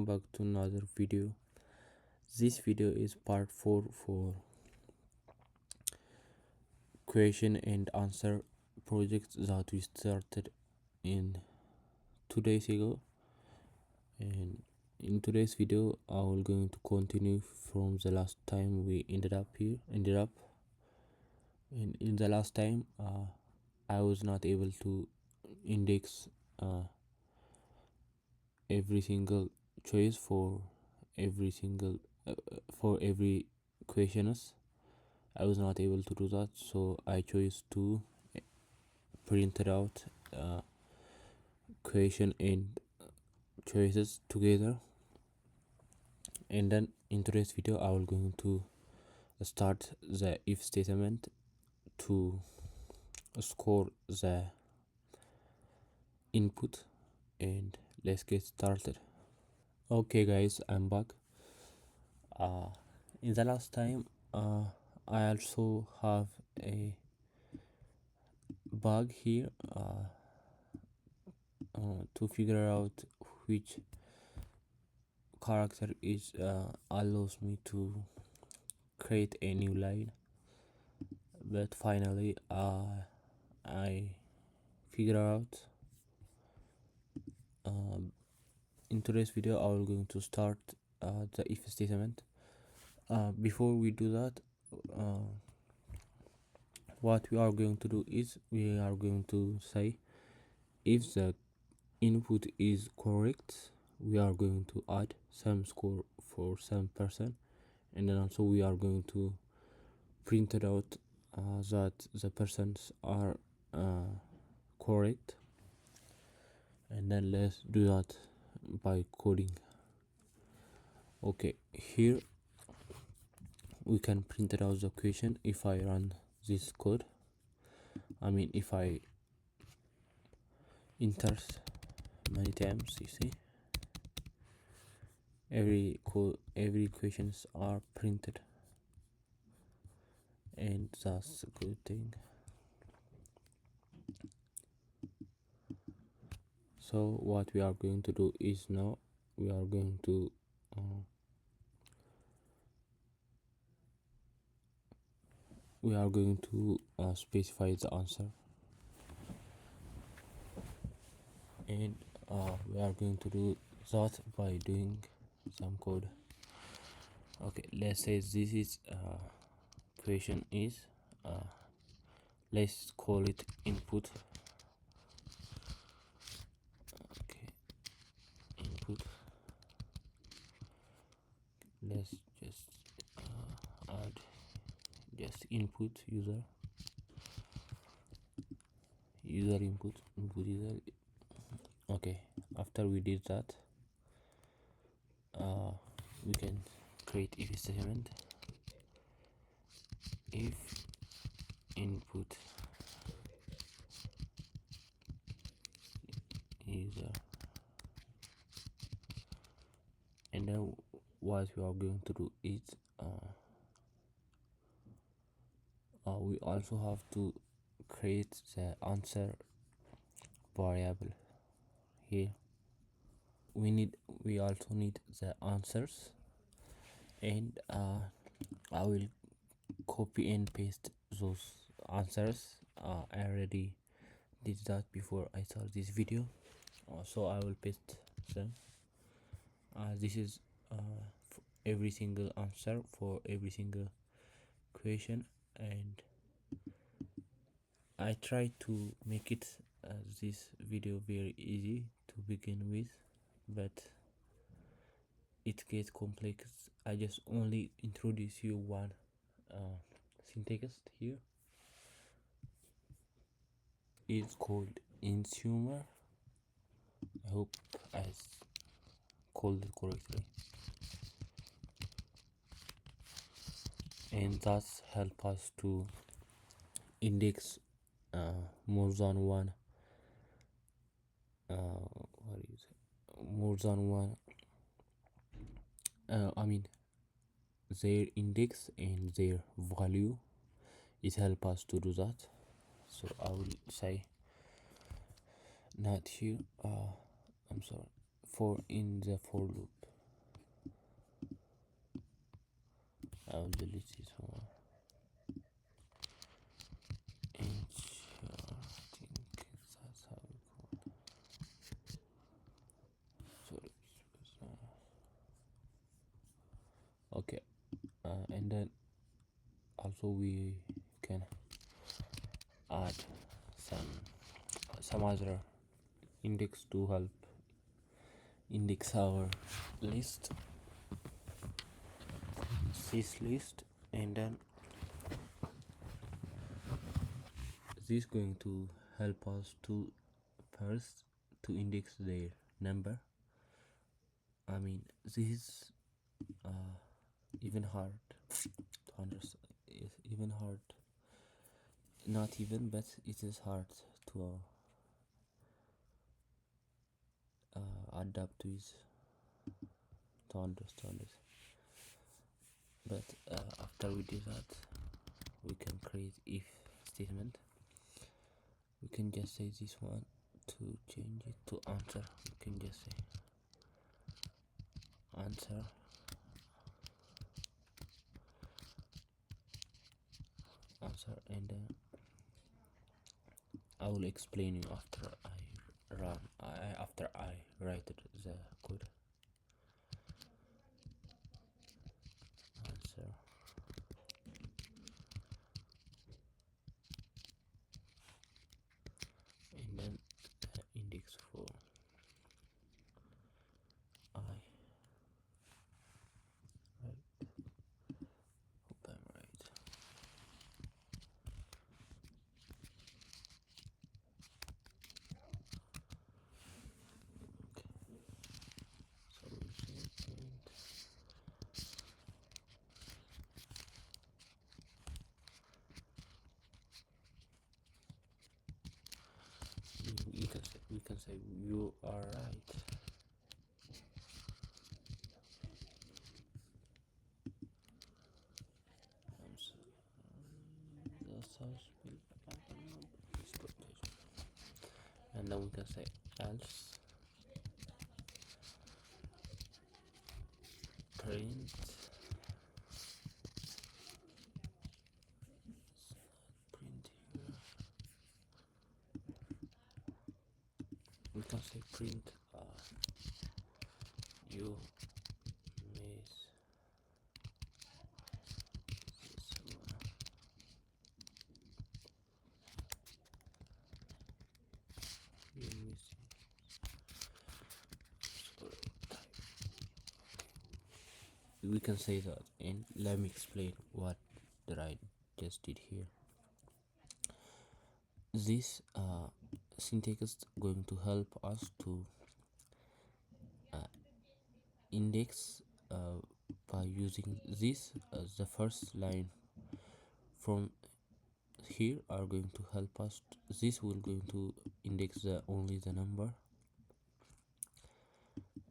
back to another video. This video is part 4 for question and answer project that we started in 2 days ago. And in today's video I will going to continue from the last time we ended up. And in the last time I was not able to index every single choice for every single for every questions. I was not able to do that, so I chose to print it out question and choices together. And then in today's video I will going to start the if statement to score the input, and let's get started. Okay guys, I'm back. In the last time I also have a bug here to figure out which character is allows me to create a new line, but finally I figure out. In today's video I will going to start the if statement. Before we do that, what we are going to do is we are going to say if the input is correct, we are going to add some score for some person, and then also we are going to print it out that the persons are correct, and then let's do that by coding. Okay, here we can print it out the question. If I run this code, if I enter many times, you see every questions are printed, and that's a good thing. So what we are going to do is now we are going to specify the answer, and we are going to do that by doing some code. Okay, let's say this is question is let's call it input. Okay, input. Let's just add just input user input user. Okay, after we did that we can create if statement. If input user, and then what we are going to do is we also have to create the answer variable. Here we also need the answers, and I will copy and paste those answers. I already did that before I start this video, so I will paste them. This is every single answer for every single question, and I try to make it this video very easy to begin with, but it gets complex. I just only introduce you one syntax here. It's called insumer. I hope I called it correctly, and that's help us to index more than one more than one their index and their value. It help us to do that. So I will say not here I'm sorry, for in the for loop. I'll delete this one. Ensure, I think that's how we call it. Sorry. Okay, and then also we can add some other index to help index our list, this list, and then this is going to help us to first to index their number. I mean, this is even hard to understand. It's even hard, not even, but it is hard to adapt to it, to understand it. But after we do that, we can create if statement. We can just say this one to change it to answer. We can just say answer and then I will explain you after after I write the code. Answer and then index for I. Right. Hope I'm right. So we say print. We can say you are right. I'm sorry. That's how and then we can say else print print here. We can say print you miss this one. You miss we can say that, and let me explain what that I just did here. This syntax is going to help us to index by using this as the first line from here are going to help us. This will going to index only the number,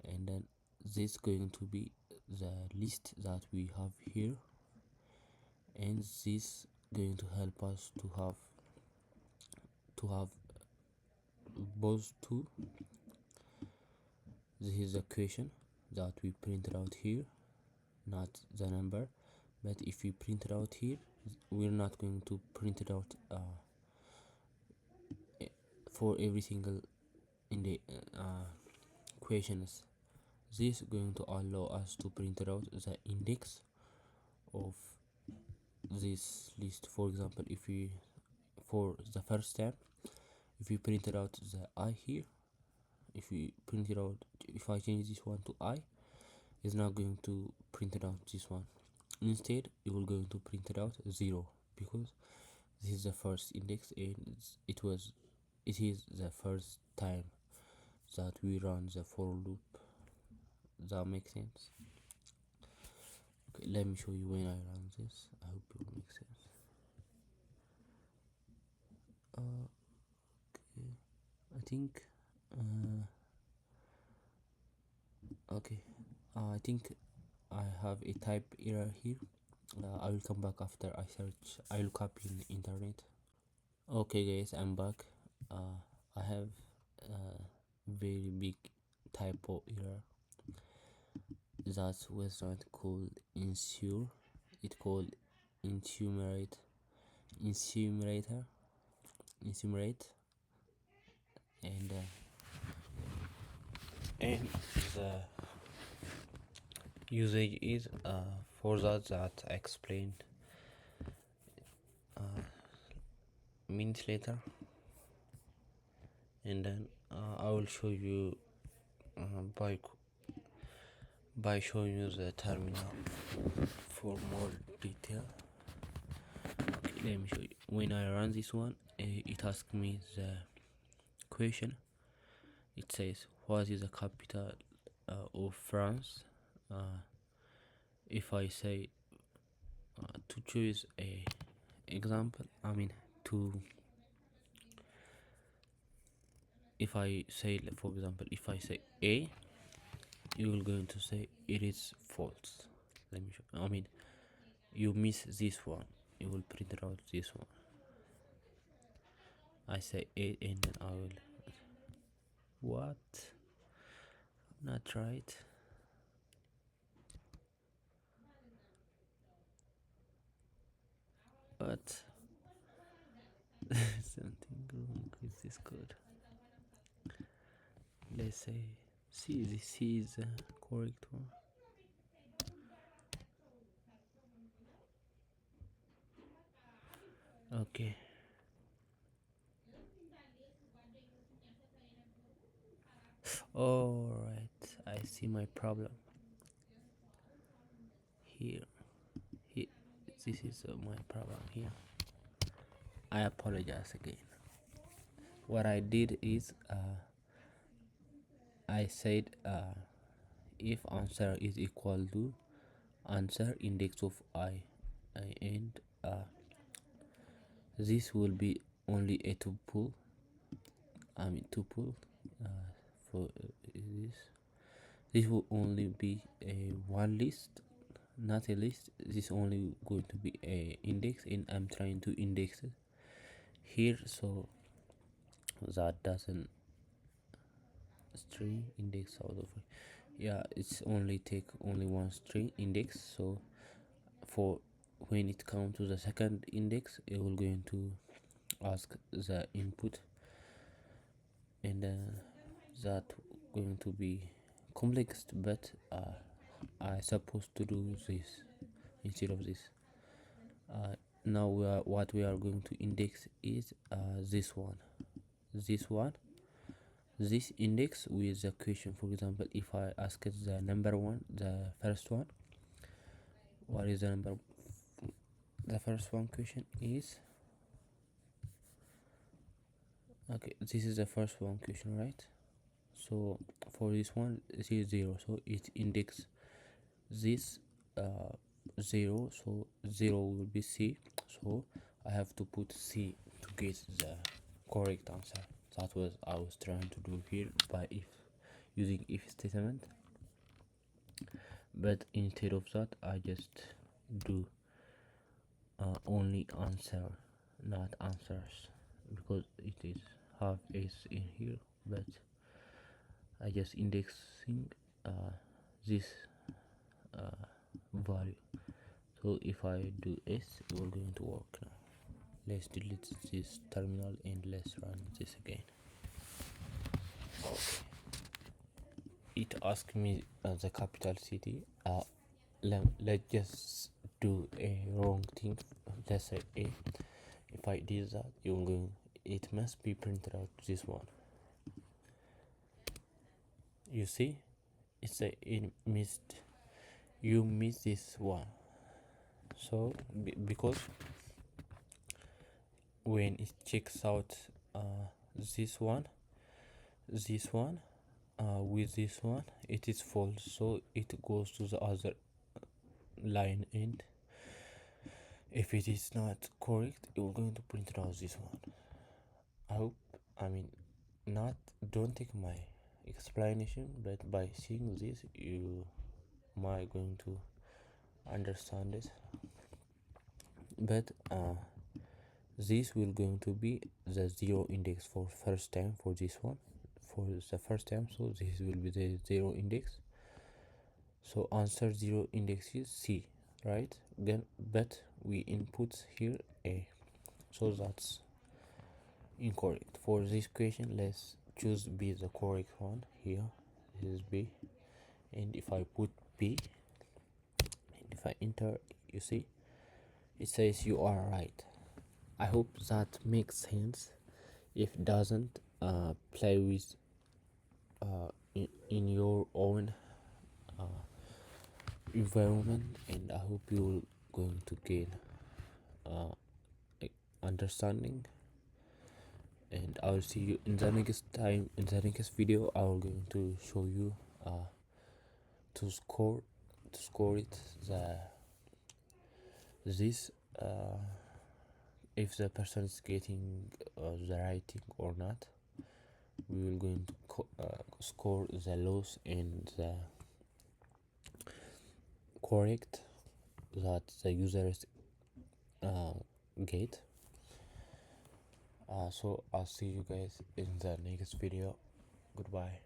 and then this going to be the list that we have here, and this going to help us to have both two. This is the question that we printed out here, not the number, but if we print it out here, we're not going to print it out for every single in the questions. This is going to allow us to print out the index of this list. For example, if we for the first step, if we printed out the I here, if we print it out, if I change this one to I, it's not going to print it out this one. Instead, it will going to print it out 0 because this is the first index and it is the first time that we run the for loop. Does that make sense? Okay, let me show you when I run this. I hope it will make sense. Okay, I think okay, I think I have a type error here. I will come back after I look up in the internet. Okay guys, I'm back. I have a very big typo error that was not called ensure. It called enumerate enumerator enumerate and the usage is for that I explained minutes later, and then I will show you by showing you the terminal for more detail. Okay, let me show you. When I run this one, it asks me the question. It says, what is the capital of France? If I say to choose a example, to if I say, for example, if I say A, you will going to say it is false. Let me show. You miss this one, you will print out this one. I say A and then I will what? Not right. But something wrong with this code. Let's say C. This is the correct one. Okay. Alright, I see my problem here. This is my problem here. I apologize again. What I did is I said if answer is equal to answer index of I, and this will be only a tuple. Tuple for this will only be a one list, not a list. This only going to be a index, and I'm trying to index it here, so that doesn't string index out of it. Yeah, it's only take only one string index. So for when it comes to the second index, it will going to ask the input, and that going to be complex, but I supposed to do this instead of this. Now what we are going to index is this index with the question. For example, if I ask it the number one, the first one, what is the number? The first one question is okay. This is the first one question, right? So for this one, it is 0, so it index this 0, so 0 will be C, so I have to put C to get the correct answer. That was I was trying to do here by using if statement, but instead of that I just do only answer, not answers, because it is half S in here, but I just indexing this value. So if I do S, it will going to work now. Let's delete this terminal and let's run this again. Okay. It asked me the capital city. Let's just do a wrong thing. Let's say A. If I did that, it must be printed out this one. You see, it's you missed this one. So because when it checks out this one with this one, it is false, so it goes to the other line, and if it is not correct, it will going to print out this one. Not don't take my explanation, but by seeing this you might going to understand it. But this will going to be the 0 index for first time for this one, for the first time, so this will be the 0 index. So answer 0 index is C. right? Then but we input here a, so that's incorrect. For this question, let's choose B, the correct one. Here this is B, and if I put B and if I enter, you see it says you are right. I hope that makes sense. If it doesn't, play with in your own environment, and I hope you're going to gain uh, understanding. And I'll see you in the next time. In the next video, I'm going to show you to score it the this if the person is getting the writing or not. We will going to score the loss and the correct that the users get. So I'll see you guys in the next video. Goodbye.